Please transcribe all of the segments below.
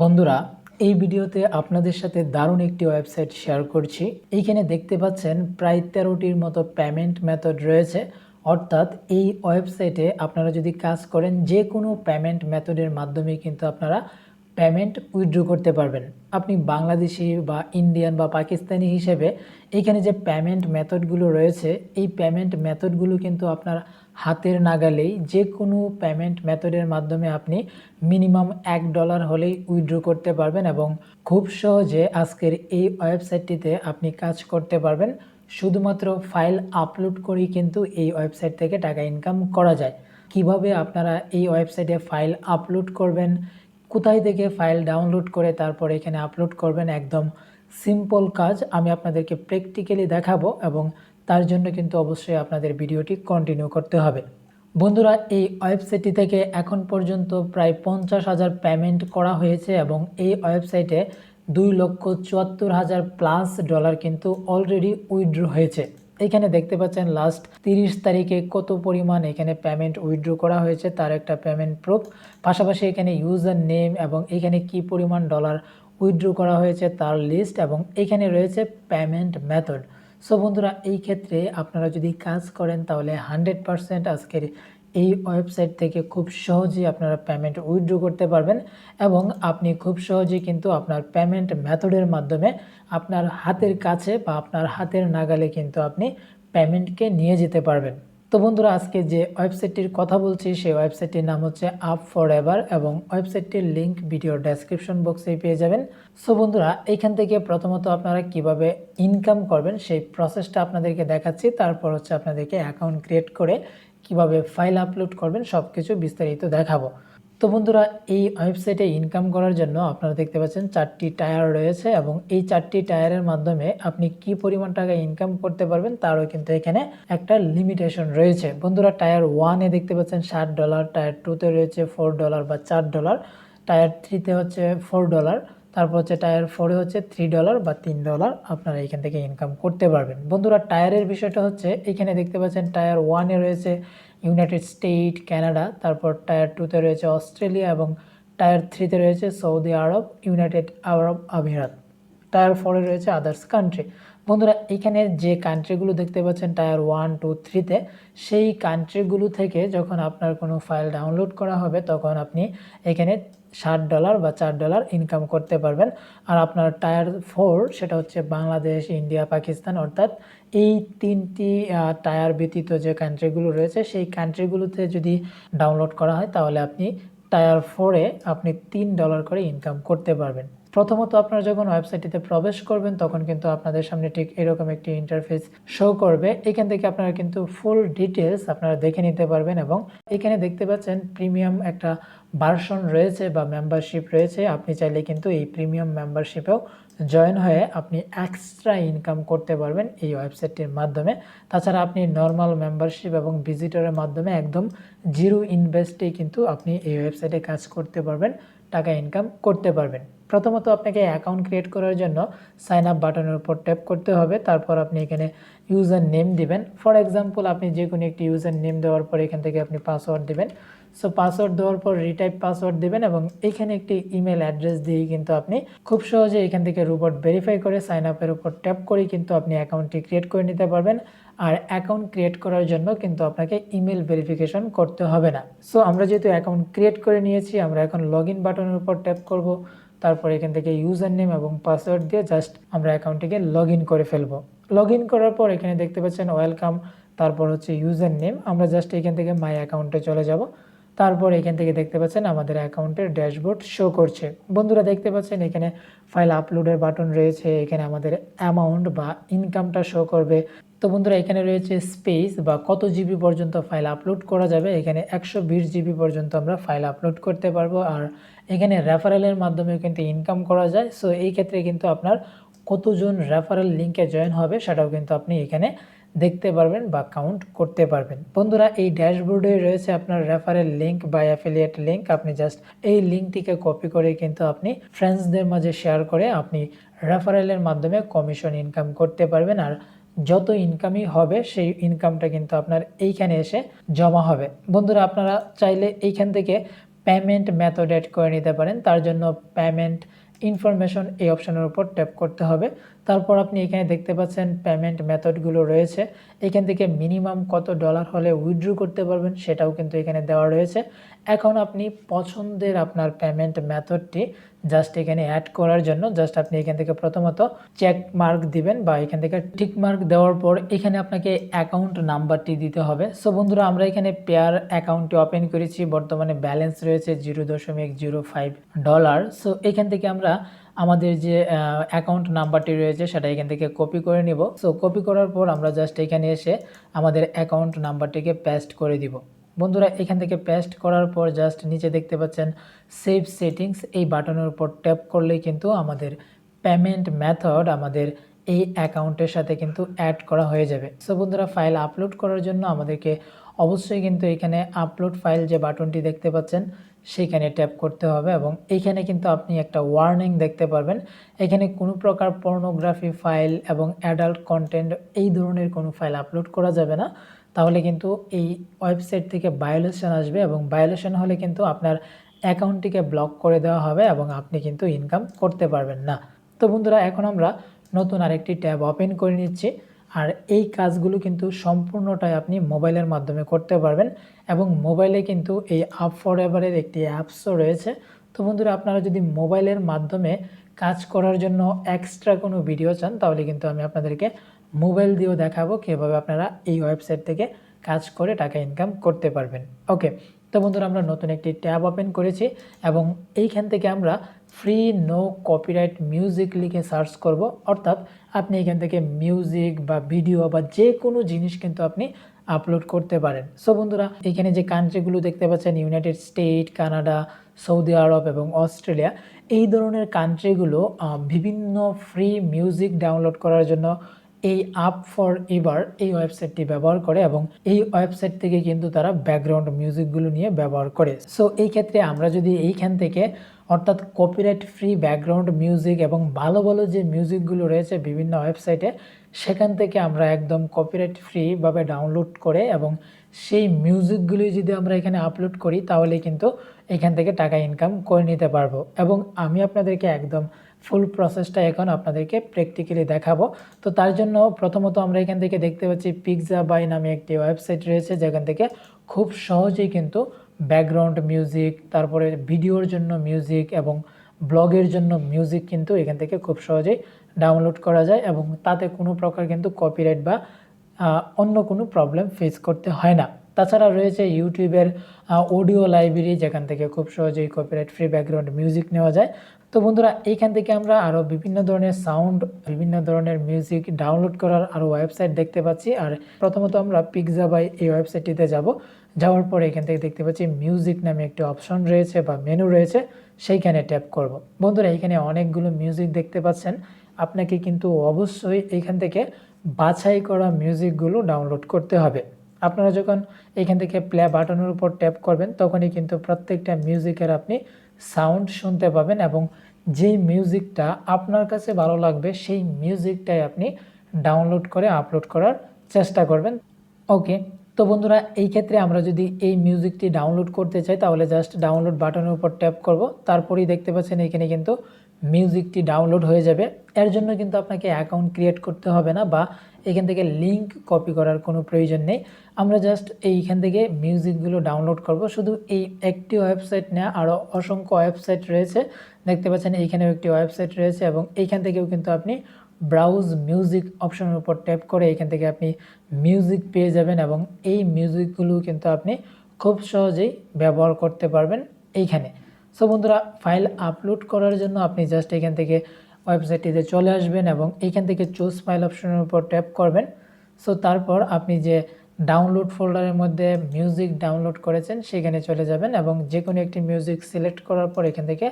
বন্ধুরা, এই ভিডিওতে আপনাদের সাথে দারুণ একটি ওয়েবসাইট শেয়ার করছি। এইখানে দেখতে পাচ্ছেন প্রায় 13টির মতো পেমেন্ট মেথড রয়েছে। অর্থাৎ এই ওয়েবসাইটে আপনারা যদি কাজ করেন যে কোনো পেমেন্ট মেথডের মাধ্যমে কিন্তু আপনারা পেমেন্ট উইথড্র করতে পারবেন। আপনি বাংলাদেশি বা ইন্ডিয়ান বা পাকিস্তানি হিসেবে এইখানে যে পেমেন্ট মেথডগুলো রয়েছে এই পেমেন্ট মেথডগুলো কিন্তু আপনার হাতের নাগালেই যে কোনো পেমেন্ট মেথডের মাধ্যমে আপনি মিনিমাম $1 হলেই উইথড্র করতে পারবেন এবং খুব সহজে আজকের এই ওয়েবসাইটটিতে আপনি কাজ করতে পারবেন। শুধুমাত্র ফাইল আপলোড করেই কিন্তু এই ওয়েবসাইট থেকে টাকা ইনকাম করা যায়। কিভাবে আপনারা এই ওয়েবসাইটে ফাইল আপলোড করবেন, কোথায় থেকে ফাইল ডাউনলোড করে তারপর এখানে আপলোড করবেন, একদম সিম্পল কাজ আমি আপনাদেরকে প্র্যাকটিক্যালি দেখাবো এবং তার জন্য কিন্তু অবশ্যই আপনাদের ভিডিওটি কন্টিনিউ করতে হবে। বন্ধুরা, এই ওয়েবসাইটটি থেকে এখন পর্যন্ত প্রায় 50,000 পেমেন্ট করা হয়েছে এবং এই ওয়েবসাইটে $2,74,000+ কিন্তু অলরেডি উইথড্র হয়েছে। এখানে দেখতে পাচ্ছেন লাস্ট 30 তারিখে কত পরিমাণ এখানে পেমেন্ট উইথড্র করা হয়েছে তার একটা পেমেন্ট প্রুফ। পাশাপাশি এখানে ইউজার নেম এবং এখানে কি পরিমাণ ডলার উইথড্র করা হয়েছে তার লিস্ট এবং এখানে রয়েছে পেমেন্ট মেথড। সো বন্ধুরা, এই ক্ষেত্রে আপনারা যদি কাজ করেন তাহলে 100% আজকের এই ওয়েবসাইট থেকে খুব সহজেই আপনারা পেমেন্ট উইথড্র করতে পারবেন এবং আপনি খুব সহজেই কিন্তু আপনার পেমেন্ট মেথডের মাধ্যমে আপনার হাতের কাছে বা আপনার হাতের নাগালে কিন্তু আপনি পেমেন্টকে নিয়ে যেতে পারবেন। তো বন্ধুরা, আজকে যে ওয়েবসাইটটির কথা বলছি সেই ওয়েবসাইটটির নাম হচ্ছে আপ ফর এভার এবং ওয়েবসাইটটির লিঙ্ক ভিডিওর ডেসক্রিপশন বক্সেই পেয়ে যাবেন। সো বন্ধুরা, এইখান থেকে প্রথমত আপনারা কিভাবে ইনকাম করবেন সেই প্রসেসটা আপনাদেরকে দেখাচ্ছি। তারপর হচ্ছে আপনাদেরকে অ্যাকাউন্ট ক্রিয়েট করে কিভাবে ফাইল আপলোড করবেন সব কিছু বিস্তারিত দেখাবো। তো বন্ধুরা, এই ওয়েবসাইটে ইনকাম করার জন্য আপনারা দেখতে পাচ্ছেন 4টি টায়ার রয়েছে এবং এই 4টি টায়ারের মাধ্যমে আপনি কি পরিমাণ টাকা ইনকাম করতে পারবেন তারও কিন্তু এখানে একটা লিমিটেশন রয়েছে। বন্ধুরা, টায়ার 1-এ দেখতে পাচ্ছেন $60, টায়ার 2-তে রয়েছে $4 বা $4, টায়ার 3-তে হচ্ছে $4, তারপর হচ্ছে টায়ার 4-এ হচ্ছে $3 বা $3 আপনারা এখান থেকে ইনকাম করতে পারবেন। বন্ধুরা, টায়ারের বিষয়টা হচ্ছে এখানে দেখতে পাচ্ছেন টায়ার 1-এ রয়েছে ইউনাইটেড স্টেট, কানাডা, তারপর টায়ার 2-তে রয়েছে অস্ট্রেলিয়া এবং টায়ার 3-তে রয়েছে সৌদি আরব, ইউনাইটেড আরব আমিরাত, টায়ার 4-এ রয়েছে আদার্স কান্ট্রি। বন্ধুরা, এখানে যে কান্ট্রিগুলো দেখতে পাচ্ছেন টায়ার 1, 2, 3-তে সেই কান্ট্রিগুলো থেকে যখন আপনার কোনো ফাইল ডাউনলোড করা হবে তখন আপনি এখানে $60 বা $4 ইনকাম করতে পারবেন। আর আপনার টায়ার 4 সেটা হচ্ছে বাংলাদেশ, ইন্ডিয়া, পাকিস্তান, অর্থাৎ এই 3টি টায়ার ব্যতীত যে কান্ট্রিগুলো রয়েছে সেই কান্ট্রিগুলোতে যদি ডাউনলোড করা হয় তাহলে আপনি টায়ার 4-এ আপনি $3 করে ইনকাম করতে পারবেন। প্রথমত আপনারা যখন ওয়েবসাইটটিতে প্রবেশ করবেন তখন কিন্তু আপনাদের সামনে ঠিক এরকম একটি ইন্টারফেস শো করবে। এখান থেকে আপনারা কিন্তু ফুল ডিটেলস আপনারা দেখে নিতে পারবেন এবং এখানে দেখতে পাচ্ছেন প্রিমিয়াম একটা ভার্সন রয়েছে বা মেম্বারশিপ রয়েছে। আপনি চাইলে কিন্তু এই প্রিমিয়াম মেম্বারশিপেও জয়েন হয়ে আপনি এক্সট্রা ইনকাম করতে পারবেন এই ওয়েবসাইটটির মাধ্যমে। তাছাড়া আপনি নর্মাল মেম্বারশিপ এবং ভিজিটরের মাধ্যমে একদম জিরো ইনভেস্টেই কিন্তু আপনি এই ওয়েবসাইটে কাজ করতে পারবেন, টাকা ইনকাম করতে পারবেন। প্রথমত আপনাকে অ্যাকাউন্ট ক্রিয়েট করার জন্য সাইন আপ বাটনের উপর ট্যাপ করতে হবে। তারপর আপনি এখানে ইউজার নেম দিবেন। ফর এক্সাম্পল, আপনি যে কোনো একটি ইউজার নেম দেওয়ার পর এখান থেকে আপনি পাসওয়ার্ড দিবেন। সো পাসওয়ার্ড দেওয়ার পর রিটাইপ পাসওয়ার্ড দিবেন এবং এখানে একটি ইমেল অ্যাড্রেস দিয়ে কিন্তু আপনি খুব সহজে এখান থেকে রোবট ভেরিফাই করে সাইন আপের উপর ট্যাপ করে কিন্তু আপনি অ্যাকাউন্টটি ক্রিয়েট করে নিতে পারবেন। আর অ্যাকাউন্ট ক্রিয়েট করার জন্য কিন্তু আপনাকে ইমেল ভেরিফিকেশন করতে হবে না। সো আমরা যেহেতু অ্যাকাউন্ট ক্রিয়েট করে নিয়েছি, আমরা এখন লগ ইন বাটনের উপর ট্যাপ করব। তারপর এখান থেকে ইউজার নেম এবং পাসওয়ার্ড দিয়ে জাস্ট আমরা অ্যাকাউন্টটিকে লগ ইন করে ফেলবো। লগ ইন করার পর এখানে দেখতে পাচ্ছেন ওয়েলকাম, তারপর হচ্ছে ইউজার নেম। আমরা জাস্ট এখান থেকে মাই অ্যাকাউন্টে চলে যাব। তারপর এখান থেকে দেখতে পাচ্ছেন আমাদের অ্যাকাউন্টের ড্যাশবোর্ড শো করছে। বন্ধুরা, দেখতে পাচ্ছেন এখানে ফাইল আপলোডের বাটন রয়েছে, এখানে আমাদের অ্যামাউন্ট বা ইনকামটা শো করবে। তো বন্ধুরা, এখানে রয়েছে স্পেস বা কত জিবি পর্যন্ত ফাইল আপলোড করা যাবে। এখানে 120 জিবি পর্যন্ত আমরা ফাইল আপলোড করতে পারবো। আর এখানে রেফারেলের মাধ্যমেও কিন্তু ইনকাম করা যায়। সো এই ক্ষেত্রে কিন্তু আপনার কতজন রেফারেল লিঙ্কে জয়েন হবে সেটাও কিন্তু আপনি এখানে দেখতে পারবেন বা কাউন্ট করতে পারবেন। বন্ধুরা, এই ড্যাশবোর্ডে রয়েছে আপনার রেফারেল লিঙ্ক বা অ্যাফিলিয়েট লিঙ্ক। আপনি জাস্ট এই লিঙ্কটিকে কপি করে কিন্তু আপনি ফ্রেন্ডসদের মাঝে শেয়ার করে আপনি রেফারেলের মাধ্যমে কমিশন ইনকাম করতে পারবেন। আর যত ইনকামই হবে সেই ইনকামটা কিন্তু আপনার এইখানে এসে জমা হবে। বন্ধুরা, আপনারা চাইলে এইখান থেকে পেমেন্ট মেথড অ্যাড করে নিতে পারেন। তার জন্য পেমেন্ট ইনফরমেশন এই অপশনের উপর ট্যাপ করতে হবে। তারপর আপনি এখানে দেখতে পাচ্ছেন পেমেন্ট মেথডগুলো রয়েছে। এখান থেকে মিনিমাম কত ডলার হলে উইথড্র করতে পারবেন সেটাও কিন্তু এখানে দেওয়া রয়েছে। এখন আপনি পছন্দের আপনার পেমেন্ট মেথডটি জাস্ট এখানে অ্যাড করার জন্য জাস্ট আপনি এখান থেকে প্রথমত চেক মার্ক দিবেন বা এখান থেকে টিক মার্ক দেওয়ার পর এখানে আপনাকে অ্যাকাউন্ট নাম্বারটি দিতে হবে। সো বন্ধুরা, আমরা এখানে পেয়ার অ্যাকাউন্টটি ওপেন করেছি, বর্তমানে ব্যালেন্স রয়েছে $0.05। সো এখান থেকে আমরা আমাদের যে অ্যাকাউন্ট নাম্বারটি রয়েছে সেটা এখান থেকে কপি করে নিব। সো কপি করার পর আমরা জাস্ট এখানে এসে আমাদের অ্যাকাউন্ট নাম্বারটিকে পেস্ট করে দিব। বন্ধুরা, এখান থেকে পেস্ট করার পর জাস্ট নিচে দেখতে পাচ্ছেন সেভ সেটিংস, এই বাটনের উপর ট্যাপ করলেই কিন্তু আমাদের পেমেন্ট মেথড আমাদের এই অ্যাকাউন্টের সাথে কিন্তু অ্যাড করা হয়ে যাবে। সো বন্ধুরা, ফাইল আপলোড করার জন্য আমাদেরকে অবশ্যই কিন্তু এখানে আপলোড ফাইল যে বাটনটি দেখতে পাচ্ছেন সেইখানে ট্যাপ করতে হবে এবং এইখানে কিন্তু আপনি একটা ওয়ার্নিং দেখতে পারবেন। এখানে কোনো প্রকার পর্নোগ্রাফি ফাইল এবং অ্যাডাল্ট কন্টেন্ট এই ধরনের কোনো ফাইল আপলোড করা যাবে না, তাহলে কিন্তু এই ওয়েবসাইট থেকে ভায়োলেশন আসবে এবং ভায়োলেশন হলে কিন্তু আপনার অ্যাকাউন্টটিকে ব্লক করে দেওয়া হবে এবং আপনি কিন্তু ইনকাম করতে পারবেন না। তো বন্ধুরা, এখন আমরা নতুন আরেকটি ট্যাব ওপেন করে নিচ্ছি। আর এই কাজগুলো কিন্তু সম্পূর্ণটাই আপনি মোবাইলের মাধ্যমে করতে পারবেন এবং মোবাইলে কিন্তু এই আপ ফর এভারের একটি অ্যাপসও রয়েছে। তো বন্ধুরা, আপনারা যদি মোবাইলের মাধ্যমে কাজ করার জন্য এক্সট্রা কোনো ভিডিও চান তাহলে কিন্তু আমি আপনাদেরকে মোবাইল দিয়েও দেখাবো কীভাবে আপনারা এই ওয়েবসাইট থেকে কাজ করে টাকা ইনকাম করতে পারবেন। ওকে, তো বন্ধুরা, আমরা নতুন একটি ট্যাব ওপেন করেছি এবং এইখান থেকে আমরা ফ্রি নো কপিরাইট মিউজিক লিখে সার্চ করব। অর্থাৎ আপনি এখান থেকে মিউজিক বা ভিডিও বা যে কোনো জিনিস কিন্তু আপনি আপলোড করতে পারেন। সো বন্ধুরা, এখানে যে কান্ট্রিগুলো দেখতে পাচ্ছেন ইউনাইটেড স্টেট, কানাডা, সৌদি আরব এবং অস্ট্রেলিয়া, এই ধরনের কান্ট্রিগুলো বিভিন্ন ফ্রি মিউজিক ডাউনলোড করার জন্য এই আপ ফর এভার এই ওয়েবসাইটটি ব্যবহার করে এবং এই ওয়েবসাইট থেকে কিন্তু তারা ব্যাকগ্রাউন্ড মিউজিকগুলো নিয়ে ব্যবহার করে। সো এই ক্ষেত্রে আমরা যদি এইখান থেকে অর্থাৎ কপিরাইট ফ্রি ব্যাকগ্রাউন্ড মিউজিক এবং ভালো ভালো যে মিউজিকগুলো রয়েছে বিভিন্ন ওয়েবসাইটে, সেখান থেকে আমরা একদম কপিরাইট ফ্রিভাবে ডাউনলোড করে এবং সেই মিউজিকগুলি যদি আমরা এখানে আপলোড করি তাহলে কিন্তু এখান থেকে টাকা ইনকাম করে নিতে পারবো। এবং আমি আপনাদেরকে একদম ফুল প্রসেসটা এখন আপনাদেরকে প্র্যাকটিক্যালি দেখাবো। তো তার জন্য প্রথমত আমরা এখান থেকে দেখতে পাচ্ছি পিকজা বাই নামে একটি ওয়েবসাইট রয়েছে, যেখান থেকে খুব সহজেই কিন্তু ব্যাকগ্রাউন্ড মিউজিক, তারপরে ভিডিওর জন্য মিউজিক এবং ব্লগের জন্য মিউজিক কিন্তু এখান থেকে খুব সহজেই ডাউনলোড করা যায় এবং তাতে কোনো প্রকার কিন্তু কপিরাইট বা অন্য কোনো প্রবলেম ফেস করতে হয় না। তাছাড়া রয়েছে ইউটিউবের অডিও লাইব্রেরি, যেখান থেকে খুব সহজেই কপিরাইট ফ্রি ব্যাকগ্রাউন্ড মিউজিক নেওয়া যায়। তো বন্ধুরা, এইখান থেকে আমরা আরও বিভিন্ন ধরনের সাউন্ড, বিভিন্ন ধরনের মিউজিক ডাউনলোড করার আরও ওয়েবসাইট দেখতে পাচ্ছি। আর প্রথমত আমরা পিকজা বাই এই ওয়েবসাইটটিতে যাব। যাওয়ার পরে এখান থেকে দেখতে পাচ্ছি মিউজিক নামে একটি অপশন রয়েছে বা মেনু রয়েছে, সেইখানে ট্যাপ করব। বন্ধুরা, এখানে অনেকগুলো মিউজিক দেখতে পাচ্ছেন। আপনাকে কিন্তু অবশ্যই এখান থেকে বাছাই করা মিউজিকগুলো ডাউনলোড করতে হবে। আপনারা যখন এখান থেকে প্লে বাটনের উপর ট্যাপ করবেন তখনই কিন্তু প্রত্যেকটা মিউজিকের আপনি সাউন্ড শুনতে পাবেন এবং যেই মিউজিকটা আপনার কাছে ভালো লাগবে সেই মিউজিকটাই আপনি ডাউনলোড করে আপলোড করার চেষ্টা করবেন। ওকে, তো বন্ধুরা, এই ক্ষেত্রে আমরা যদি এই মিউজিকটি ডাউনলোড করতে চাই তাহলে জাস্ট ডাউনলোড বাটনের উপর ট্যাপ করব। তারপরেই দেখতে পাচ্ছেন এখানে কিন্তু মিউজিকটি ডাউনলোড হয়ে যাবে। এর জন্য কিন্তু আপনাকে অ্যাকাউন্ট ক্রিয়েট করতে হবে না বা এখান থেকে লিঙ্ক কপি করার কোনো প্রয়োজন নেই। আমরা জাস্ট এইখান থেকে মিউজিকগুলো ডাউনলোড করব। শুধু এই একটি ওয়েবসাইট না, আরও অসংখ্য ওয়েবসাইট রয়েছে। দেখতে পাচ্ছেন এইখানেও একটি ওয়েবসাইট রয়েছে এবং এইখান থেকেও কিন্তু আপনি ব্রাউজ মিউজিক অপশনের উপর ট্যাপ করে এখান থেকে আপনি মিউজিক পেয়ে যাবেন এবং এই মিউজিকগুলো কিন্তু আপনি খুব সহজেই ব্যবহার করতে পারবেন এইখানে। সো বন্ধুরা, ফাইল আপলোড করার জন্য আপনি জাস্ট এখান থেকে ওয়েবসাইটটিতে চলে আসবেন এবং এইখান থেকে চুজ ফাইল অপশনের উপর ট্যাপ করবেন। সো তারপর আপনি যে ডাউনলোড ফোল্ডারের মধ্যে মিউজিক ডাউনলোড করেছেন সেখানে চলে যাবেন এবং যে কোনো একটি মিউজিক সিলেক্ট করার পর এখান থেকে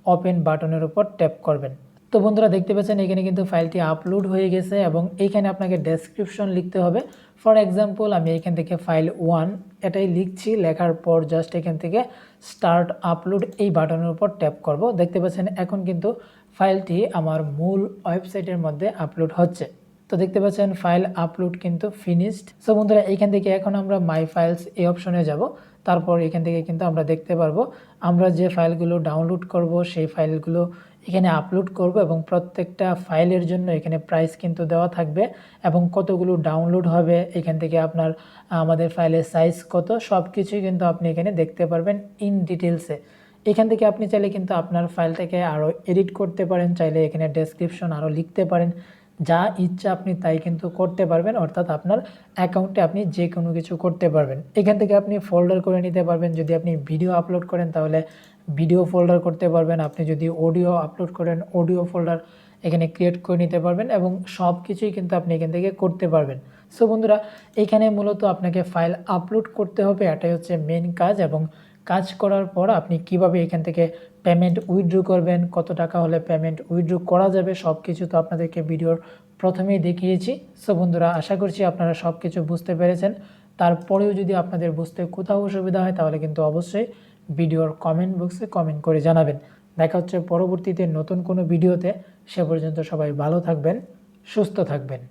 ওপেন বাটনের উপর ট্যাপ করবেন। তো বন্ধুরা, দেখতে পাচ্ছেন এখানে কিন্তু ফাইলটি আপলোড হয়ে গেছে এবং এইখানে আপনাকে ডেসক্রিপশন লিখতে হবে। ফর এক্সাম্পল, আমি এখান থেকে ফাইল 1 এটাই লিখছি। লেখার পর জাস্ট এখান থেকে স্টার্ট আপলোড এই বাটনের উপর ট্যাপ করব। দেখতে পাচ্ছেন এখন কিন্তু ফাইলটি আমার মূল ওয়েবসাইটের মধ্যে আপলোড হচ্ছে। তো দেখতে পাচ্ছেন ফাইল আপলোড কিন্তু ফিনিশড। সো বন্ধুরা, এইখান থেকে এখন আমরা মাই ফাইলস এই অপশনে যাব। তারপর এখান থেকে কিন্তু আমরা দেখতে পারবো আমরা যে ফাইলগুলো ডাউনলোড করব সেই ফাইলগুলো এখানে আপলোড করব এবং প্রত্যেকটা ফাইলের জন্য এখানে প্রাইস কিন্তু দেওয়া থাকবে এবং কতগুলো ডাউনলোড হবে, এখান থেকে আপনার আমাদের ফাইলের সাইজ কত, সব কিছুই কিন্তু আপনি এখানে দেখতে পারবেন ইন ডিটেলসে। এখান থেকে আপনি চাইলে কিন্তু আপনার ফাইলটাকে আরও এডিট করতে পারেন, চাইলে এখানে ডেসক্রিপশন আরও লিখতে পারেন, যা ইচ্ছা আপনি তাই কিন্তু করতে পারবেন, অর্থাৎ আপনার অ্যাকাউন্টে আপনি যে কোনো কিছু করতে পারবেন। এখান থেকে আপনি ফোল্ডার করে নিতে পারবেন, যদি আপনি ভিডিও আপলোড করেন তাহলে ভিডিও ফোল্ডার করতে পারবেন, আপনি যদি অডিও আপলোড করেন অডিও ফোল্ডার এখানে ক্রিয়েট করে নিতে পারবেন এবং সব কিছুই কিন্তু আপনি এখান থেকে করতে পারবেন। সো বন্ধুরা, এখানে মূলত আপনাকে ফাইল আপলোড করতে হবে, এটাই হচ্ছে মেন কাজ। এবং কাজ করার পর আপনি কিভাবে এখান থেকে পেমেন্ট উইথড্র করবেন, কত টাকা হলে পেমেন্ট উইথড্র করা যাবে, সব কিছু তো আপনাদেরকে ভিডিওর প্রথমেই দেখিয়েছি। সো বন্ধুরা, আশা করছি আপনারা সব কিছু বুঝতে পেরেছেন। তারপরেও যদি আপনাদের বুঝতে কোথাও অসুবিধা হয় তাহলে কিন্তু অবশ্যই ভিডিওর কমেন্ট বক্সে কমেন্ট করে জানাবেন। দেখা হচ্ছে পরবর্তীতে নতুন কোনো ভিডিওতে। সে পর্যন্ত সবাই ভালো থাকবেন, সুস্থ থাকবেন।